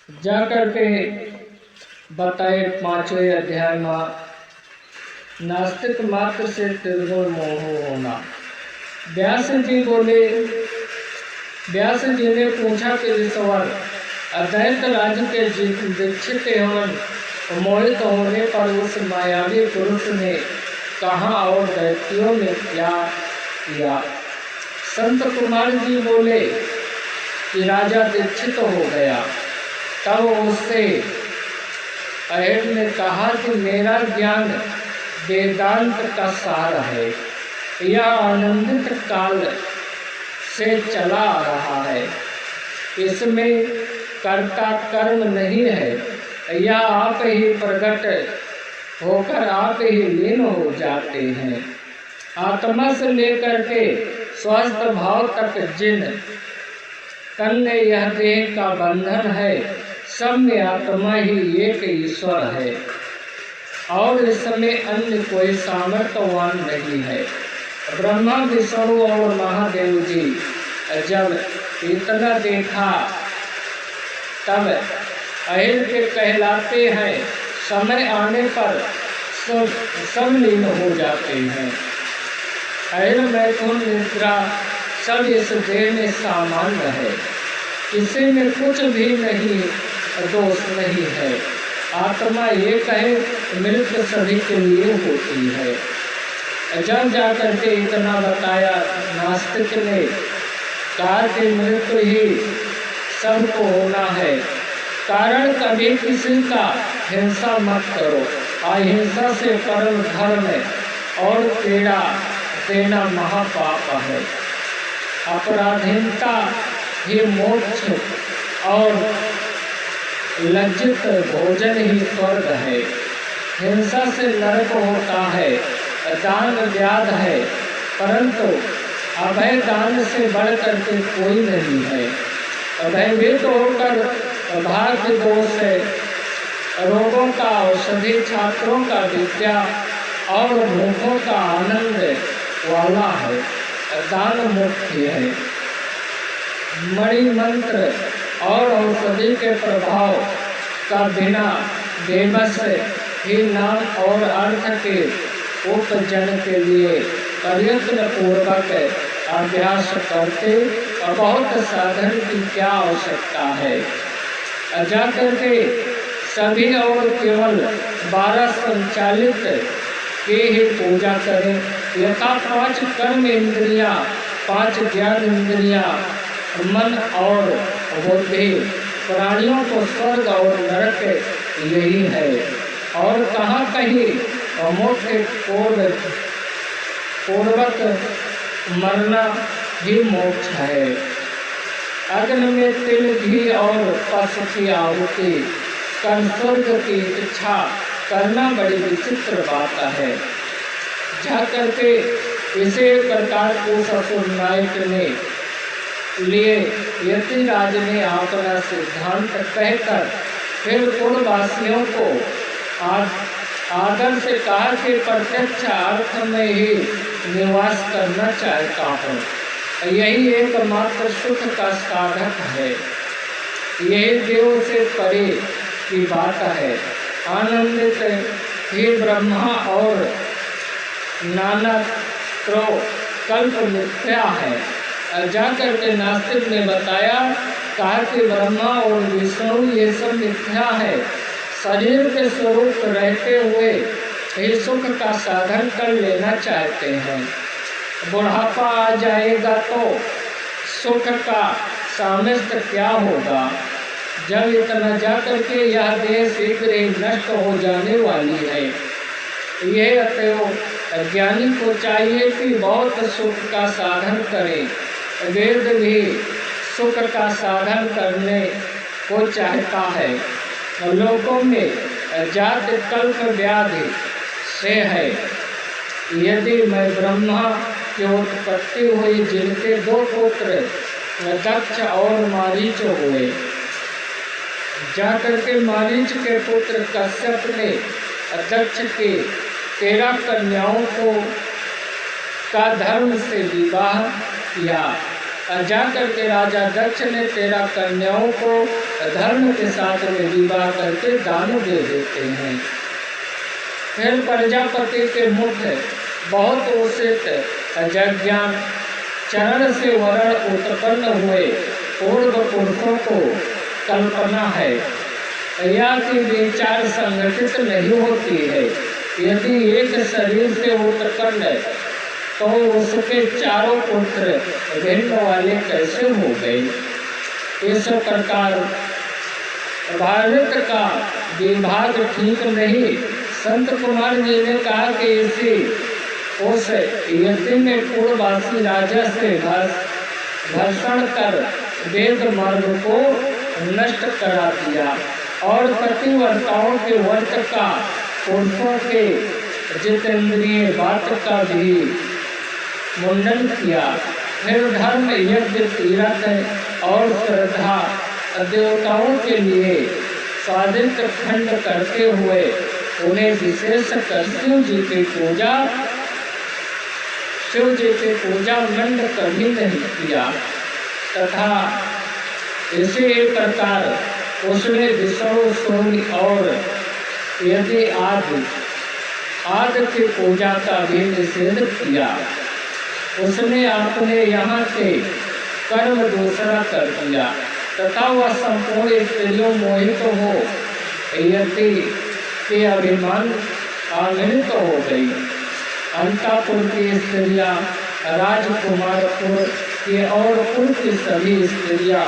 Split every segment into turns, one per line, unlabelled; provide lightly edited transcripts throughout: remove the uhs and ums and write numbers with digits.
जाकर के बताए 5वें अध्याय में नास्तिक मात्र से त्रिगुण मोह होना। व्यास जी बोले, व्यास जी ने पूछा कि ईश्वर अद्वैत राज के दीक्षित एवं मोहित होने पर उस मायावी पुरुष ने कहा और दैत्यों ने क्या किया। संत कुमार जी बोले कि राजा दीक्षित हो गया। तब उससे अहेर ने कहा कि मेरा ज्ञान वेदांत का सार है, यह आनंदित काल से चला आ रहा है, इसमें कर्ता कर्म नहीं है, यह आप ही प्रकट होकर आप ही लीन हो जाते हैं। आत्मा से लेकर के स्वस्थ भाव तक जिन तन में यह देह का बंधन है, सब में आत्मा ही एक ईश्वर है और इसमें अन्य कोई सामर्थ्यवान नहीं है। ब्रह्मा विष्णु और महादेव जी जब इतना देखा तब अहिर के कहलाते हैं, समय आने पर सब लीन हो जाते हैं। अहिर मैथुन निद्रा सब इस देह में सामान्य है, किसी में कुछ भी नहीं दोष नहीं है। आत्मा एक है, मृत्यु सभी के लिए होती है। जब जाकर के इतना बताया नास्तिक ने कहा कि मृत्यु ही सबको होना है, कारण कभी किसी का हिंसा मत करो, अहिंसा से परम धर्म और पीड़ा देना महापाप है। अपराधीनता ही मोक्ष और लज्जित भोजन ही स्वर्ग है। हिंसा से नरक होता है, दान व्याध है, परंतु अभय दान से बढ़ करके कोई नहीं है। भयभीत होकर भाग्य दोष से रोगों का औषधि, छात्रों का विद्या और भूखों का आनंद वाला है, दान मुक्ति है। मणि मंत्र और औषधि के प्रभाव का बिना बेबस ही नाम और अर्थ के उपजन के लिए प्रयत्न पूर्वक अभ्यास करते और बहुत साधन की क्या आवश्यकता है। जाकर के सभी और केवल 12 संचालित की ही पूजा करें। यथा 5 कर्म इंद्रियां, 5 ज्ञान इंद्रियां, मन और बुद्धि, प्राणियों को स्वर्ग और नरक यही है और कहाँ कहीं मोक्ष पूर्वक मरना ही मोक्ष है। अग्नि में तिल, घी और पशु की आहुति कर स्वर्ग की इच्छा करना बड़ी विचित्र बात है। जाकर के इसे प्रकार उस असुर नायक ने लिए यतिराज ने अपना सिद्धांत कहकर फिर कुलवासियों को आदर से कहा कि प्रत्यक्ष अर्थ में ही निवास करना चाहता हूँ, यही एकमात्र सुख का साधक है, यही देव से परे की बात है। आनंदित ही ब्रह्मा और नाना कल्प मिथ्या है। जाकर के नास्तिक ने बताया, कहा कि ब्रह्मा और विष्णु ये सब मिथ्या है, शरीर के स्वरूप रहते हुए ही सुख का साधन कर लेना चाहते हैं। बुढ़ापा आ जाएगा तो सुख का सामर्थ्य क्या होगा। जब इतना जाकर के यह देह शीघ्र ही नष्ट हो जाने वाली है। यह अतएव ज्ञानी को चाहिए कि बहुत सुख का साधन करे। वेद भी सुख का साधन करने को चाहता है। लोगों में जात कल्प व्याधि से है। यदि मैं ब्रह्मा की उत्पत्ति हुई, जिनके 2 पुत्र दक्ष और मारीच हुए, जाकर के मारीच के पुत्र कश्यप ने दक्ष के 13 कन्याओं को का धर्म से विवाह किया। जा करके राजा दक्ष ने 13 कन्याओं को धर्म के साथ में विवाह करके दान दे देते हैं। फिर प्रजापति के मुख बहुत उचित यज्ञान चरण से वरण उत्पन्न हुए पूर्व पुरुषों को कल्पना है या कि विचार संगठित नहीं होती है। यदि एक शरीर से उत्पन्न तो उसके चारों पुत्र भिन्न वाले कैसे हो गए। इस प्रकार भारत का विभाग ठीक नहीं। संत कुमार जी ने कहा कि इसी उस यति में पूर्ववासी राजा से घर्षण कर वेद मार्ग को नष्ट करा दिया और पतिव्रताओं के व्रत का पुरुषों के जितेंद्रिय बात का भी मुंडन किया। फिर धर्म यज्ञ तीरथ और श्रद्धा देवताओं के लिए स्वादिष्ट खंड करते हुए उन्हें विशेष कर शिव जी की पूजा मंड कभी नहीं किया तथा इसी प्रकार उसने विष्णु सूर्य और यदि आदि की पूजा का भी निषेध किया। उसने अपने यहाँ से कर्म दूसरा कर दिया तथा वह संपूर्ण स्त्रियों मोहित हो यति के अभिमान आघृत हो गई। अंतापुर की स्त्रियाँ राजकुमारपुर की और कुल की सभी स्त्रियाँ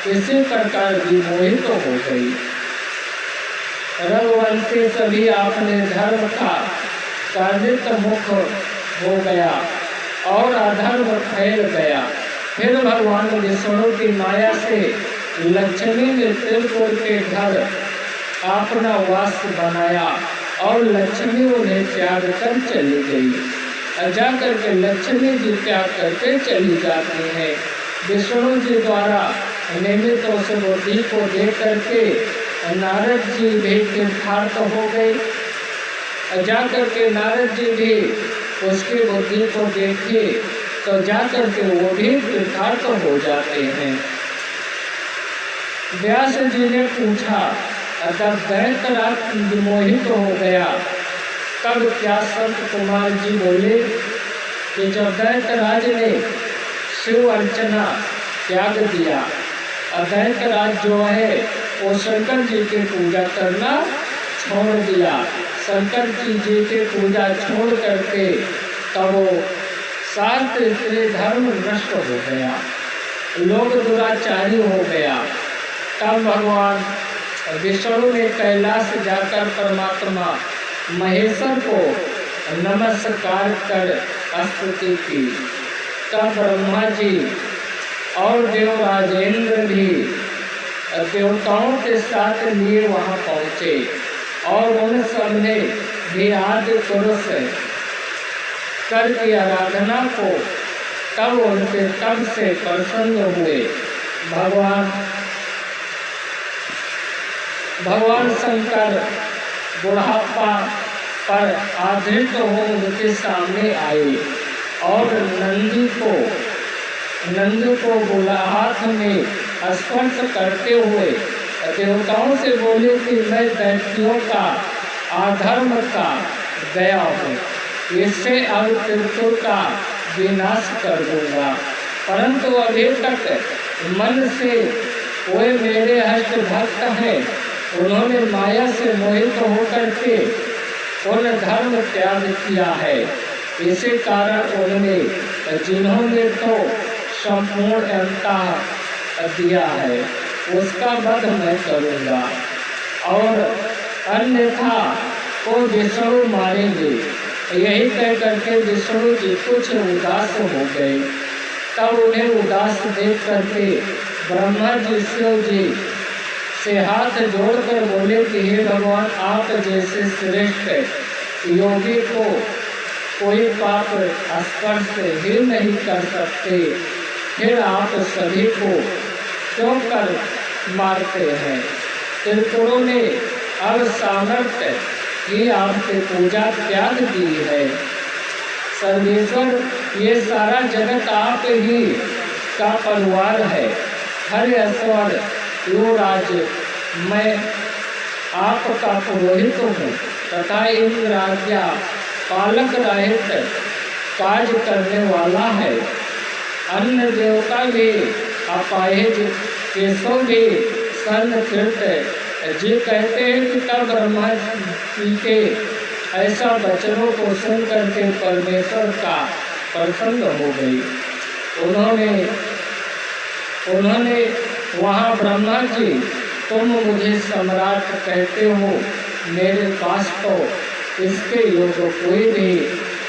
इसी प्रकार विमोहित हो गई। रघुवंशी सभी अपने धर्म का कार्य मुख हो गया और अधर्म फैल गया। फिर भगवान विष्णु की माया से लक्ष्मी ने त्रिपुर के घर अपना वास बनाया और लक्ष्मी उन्हें त्याग कर चली गई। जाकर के लक्ष्मी जी त्याग करके चली जाती है। विष्णु जी द्वारा निमित्त उस बुद्धि को देख करके नारद जी भी तीर्थार्थ हो गए। जाकर के नारद जी भी उसकी बुद्धि को देखे तो जाकर के वो भी तीर्थार्थ हो जाते हैं। व्यास जी ने पूछा तब दैत्यराज विमोहित हो गया। तब क्या संत कुमार जी बोले कि जब दैत्यराज ने शिव अर्चना त्याग दिया, दैत्यराज जो है वो शंकर जी की पूजा करना छोड़ दिया। शंकर जी की पूजा छोड़ करके तब वो शास्त्र धर्म नष्ट हो गया, लोग दुराचारी हो गया। तब भगवान विष्णु ने कैलाश जाकर परमात्मा महेश्वर को नमस्कार कर स्तुति की। तब ब्रह्मा जी और देवराजेंद्र भी देवताओं के साथ लिए वहाँ पहुँचे और उन सब ने भी आदि पुरुष कर की आराधना को तब उनके तब से प्रसन्न हुए। भगवान शंकर बुढ़ापा पर आधृत हो उनके सामने आए और नंदी को बोला हाथ में स्पर्श करते हुए देवताओं से बोले कि मैं दैत्यों का अधर्म का गया हूँ, इससे अब त्रिपुर का विनाश कर दूंगा। परंतु अभी तक मन से वे मेरे हस्त भक्त हैं, उन्होंने माया से मोहित होकर के उन धर्म त्याग किया है। इसी कारण उन्होंने जिन्होंने तो संपूर्ण अंतः दिया है उसका वध मैं करूँगा और अन्यथा को विष्णु मारेंगे। यही कह करके विष्णु जी कुछ उदास हो गए। तब उन्हें उदास देख करके ब्रह्मा जी शिव जी से हाथ जोड़कर बोले कि हे भगवान, आप जैसे श्रेष्ठ योगी को कोई पाप स्पर्श ही नहीं कर सकते, फिर आप सभी को क्यों कर मारते हैं। त्रिपुरों ने अब सामर्थ्य की आपकी पूजा त्याग दी है। सर्वेश्वर, ये सारा जगत आप ही का परिवार है। हर ऐश्वर युवराज, मैं आपका पुरोहित हूँ तथा इन राज्य पालक रहित काज करने वाला है। अन्य देवता भी अपाहिज केशव भी सन कृत जी कहते हैं कि तब ब्रह्मा जी के ऐसा वचनों को सुन करके परमेश्वर का प्रसन्न हो गई। उन्होंने वहाँ ब्रह्मा जी, तुम मुझे सम्राट कहते हो, मेरे पास तो इसके योग्य कोई भी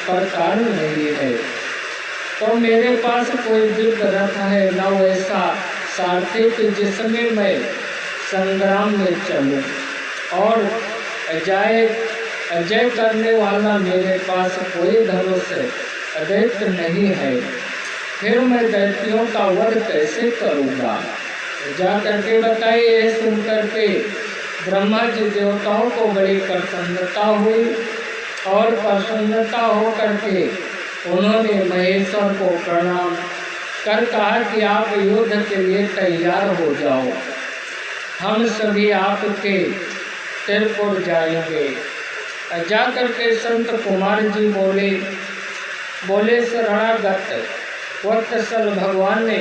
प्रकार नहीं है। तो मेरे पास कोई दिव्य रथ है न वैसा सारथी कि जिसमें मैं संग्राम में चलूं, और जय करने वाला मेरे पास कोई धनुष दैत्य नहीं है। फिर मैं दैत्यों का वध कैसे करूँगा? जा करके बताइए। यह सुन करके ब्रह्मा जी देवताओं को बड़ी प्रसन्नता हुई, और प्रसन्नता हो करके उन्होंने महेश्वर को प्रणाम कर कहा कि आप युद्ध के लिए तैयार हो जाओ, हम सभी आपके तिरपुर जाएंगे। जा करके संत कुमार जी बोले शरणागत वत्सल भगवान ने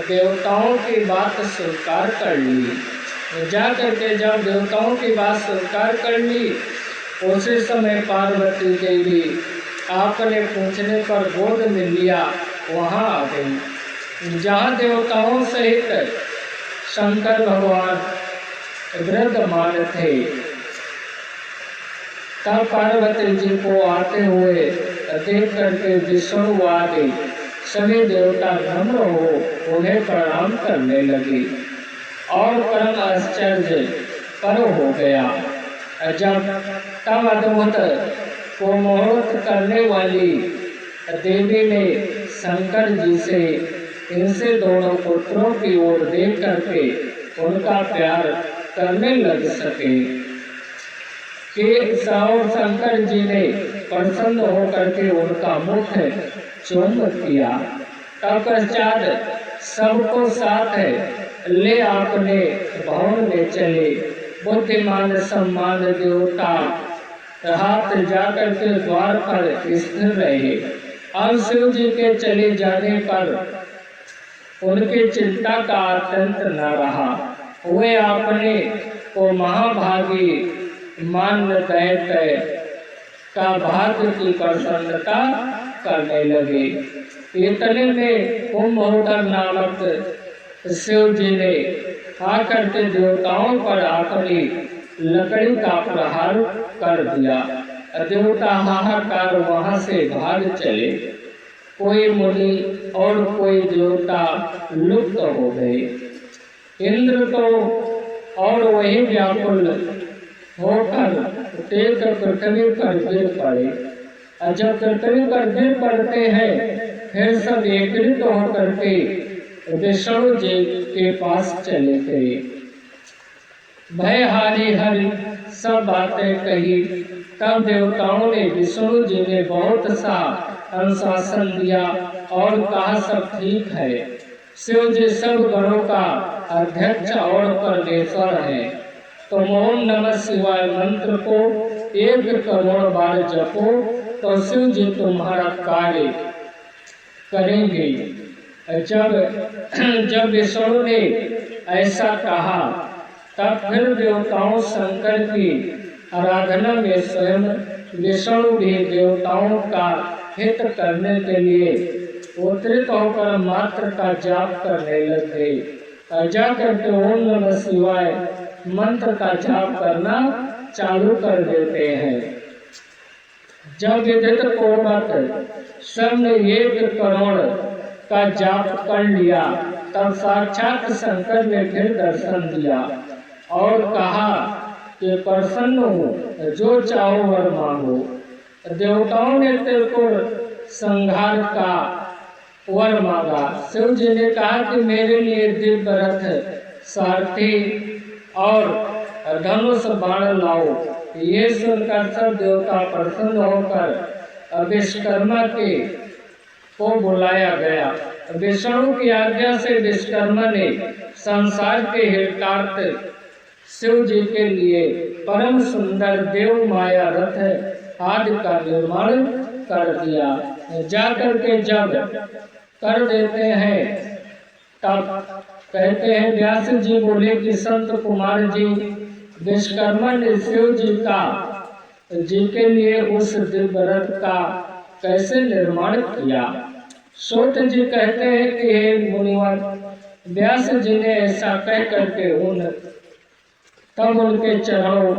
देवताओं की बात स्वीकार कर ली। जा करके जब देवताओं की बात स्वीकार कर ली, उसी समय पार्वती देवी आपने पूछने पर गोद में लिया वहाँ आ गई, जहाँ देवताओं सहित शंकर भगवान विराजमान थे। तब पार्वती जी को आते हुए देख करके विष्णु आदि सभी देवता नम्र हो उन्हें प्रणाम करने लगे, और परम आश्चर्य पर हो गया जब तब अद्भुत को मोहित करने वाली देवी ने शंकर जी से इनसे दोनों पुत्रों की ओर देख करके उनका प्यार करने लग सके कि शंकर जी ने प्रसन्न होकर के उनका मुख चुम्बन किया। तत्पश्चात सबको साथ ले आपने भवन में चले। बुद्धिमान सम्मान देवता हाथ जाकर के द्वार पर स्थिर रहे। अब शिव जी के चले जाने पर उनकी चिंता का अंत न रहा। वे आपने को महाभागी मान दैत्य का भाग्य की प्रसन्नता करने लगे। इतने में कुंभोदर नामक शिव जी ने आकर के देवताओं पर अपनी लकड़ी का प्रहार कर दिया। देवता हाहाकार वहां से भाग चले। कोई मुनि और कोई देवता लुप्त हो गए। इंद्र तो और वही व्याकुल होकर तेज पृथ्वी पर गिर पड़े। जब पृथ्वी पर गिर पड़ते हैं फिर सब एकत्रित होकर के विष्णु जी के पास चले गए। भय हारी हरि सब बातें कही। तब देवताओं ने विष्णु जी ने बहुत सा अनुशासन दिया और कहा सब ठीक है। शिव जी सब गणों का अध्यक्ष और परमेश्वर है। तुम ओम नमः शिवाय मंत्र को 1 करोड़ बार जपो तो शिव जी तुम्हारा कार्य करेंगे। जब विष्णु ने ऐसा कहा तब फिर देवताओं शंकर की आराधना में स्वयं विष्णु भी देवताओं का हित करने के लिए उत्तरित होकर मात्र का जाप करने लग गए। जाकर के ओम नमः शिवाय मंत्र का जाप करना चालू कर देते हैं। जब विदित पूर्वक सबने 1 करोड़ का जाप कर लिया तब साक्षात शंकर ने फिर दर्शन दिया और कहा कि प्रसन्न हो, जो चाहो वर मांगो। देवताओं ने त्रिपुर संहार का वर मांगा। शिव जी ने कहा कि मेरे लिए दिव्य रथ, सारथी और धनुष बाण लाओ। ये सुनकर सब देवता प्रसन्न होकर विश्वकर्मा को बुलाया गया। विष्णु की आज्ञा से विश्वकर्मा ने संसार के हितार्थ शिव जी के लिए परम सुंदर देव माया रथ आदि का निर्माण कर दिया। जाकर के जब कर देते हैं तब कहते हैं व्यास जी बोले कि संत कुमार जी विश्वकर्मा ने शिव जी के लिए उस दिव्य रथ का कैसे निर्माण किया। सूत जी कहते हैं कि हे मुनिवर, व्यास जी ने ऐसा कह करके तब उनके चरणों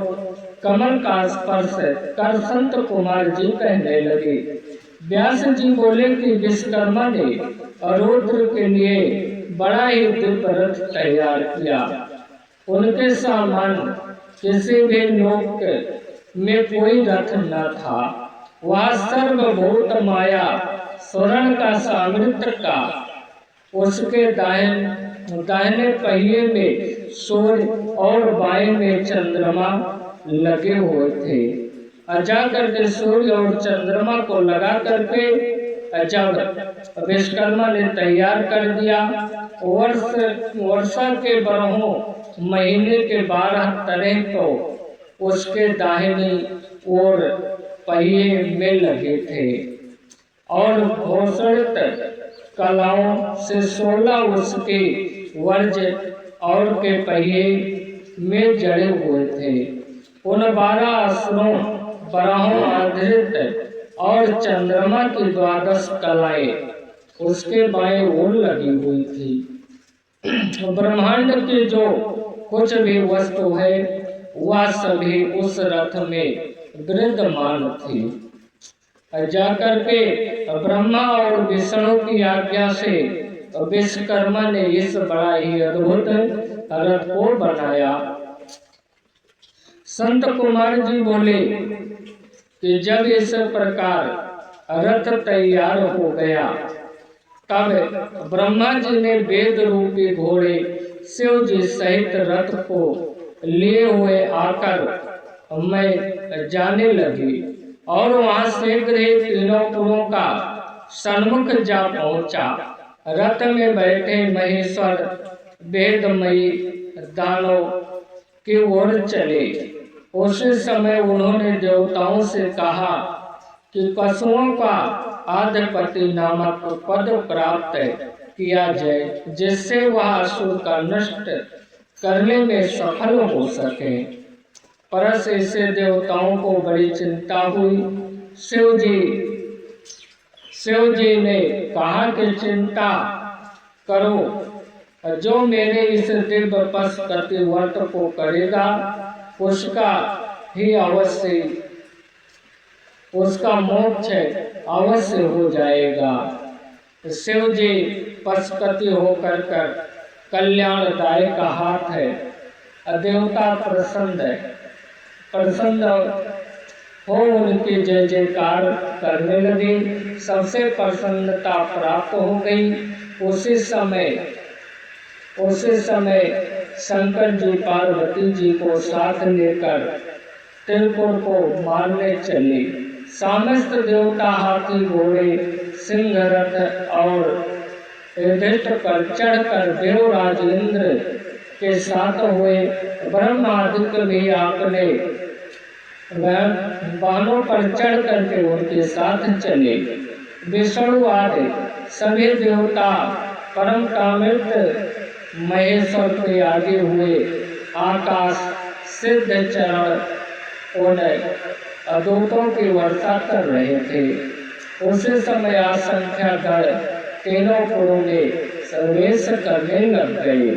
कमल का स्पर्श कर संत कुमार जी कहने लगे। व्यास जी बोले कि विश्वकर्मा ने रुद्र के लिए बड़ा ही दिव्य रथ तैयार किया। उनके समान किसी भी लोक में कोई रथ न था। वह सर्वभूत माया स्वर्ण का सामर्थ्य का उसके दाहिने पहिए में सूर्य और बाएं में चंद्रमा लगे हुए थे। जाकर के सूर्य और चंद्रमा को लगा करके जब विश्वकर्मा ने तैयार कर दिया, वर्षा के 12 महीने के 12 तरह तो उसके दाहिनी ओर पहिए में लगे थे और घोषित कलाओं से 16 उसके वर्ज और के पहिए में जड़े हुए थे। उन 12 असुरों 12 आधारित और चंद्रमा की 12 कलाएं उसके बाएं ओर लगी हुई थी। ब्रह्मांड की जो कुछ भी वस्तु है वह सभी उस रथ में विद्यमान थी। जाकर के ब्रह्मा और विष्णु की आज्ञा से विश्वकर्मा ने इस बड़ा ही अद्भुत रथ को बनाया। संत कुमार जी बोले कि जब इस प्रकार रथ तैयार हो गया तब ब्रह्मा जी ने वेद रूपी घोड़े शिव जी सहित रथ को लिए हुए आकर मैं जाने लगी और वहां शीघ्र ही तीनों पुरों का सन्मुख जा पहुंचा। रथ में बैठे महेश्वर वेदमयी दानों की ओर चले। उसी समय उन्होंने देवताओं से कहा कि पशुओं का आधिपति नामक पद प्राप्त किया जाए, जिससे वह असुर का नष्ट करने में सफल हो सके। परस इससे देवताओं को बड़ी चिंता हुई। शिव जी ने कहा कि चिंता करो, जो मेरे इस दिव्य पशुपति व्रत को करेगा उसका ही अवश्य उसका मोक्ष अवश्य हो जाएगा। शिव जी पशुपति होकर कर कल्याणदायक हाथ है। देवता प्रसन्न हो उनकी जय जयकार करने लगे। सबसे प्रसन्नता प्राप्त हो गई। उसी समय शंकर जी पार्वती जी को साथ लेकर त्रिपुर को मारने चले। समस्त देवता हाथी घोड़े सिंह रथ और युधिष्ठिर पर चढ़कर देवराज इंद्र के साथ हुए। ब्रह्मादित्य भी अपने बाणों पर चढ़ करके उनके साथ चले। विष्णु आदि सभी देवता परम कामित महेश्वर के आगे हुए आकाश सिद्ध चरण उन दूतों की वर्षा कर रहे थे। उसी समय असंख्य दल तीनों पुरों में प्रवेश करने लग गए।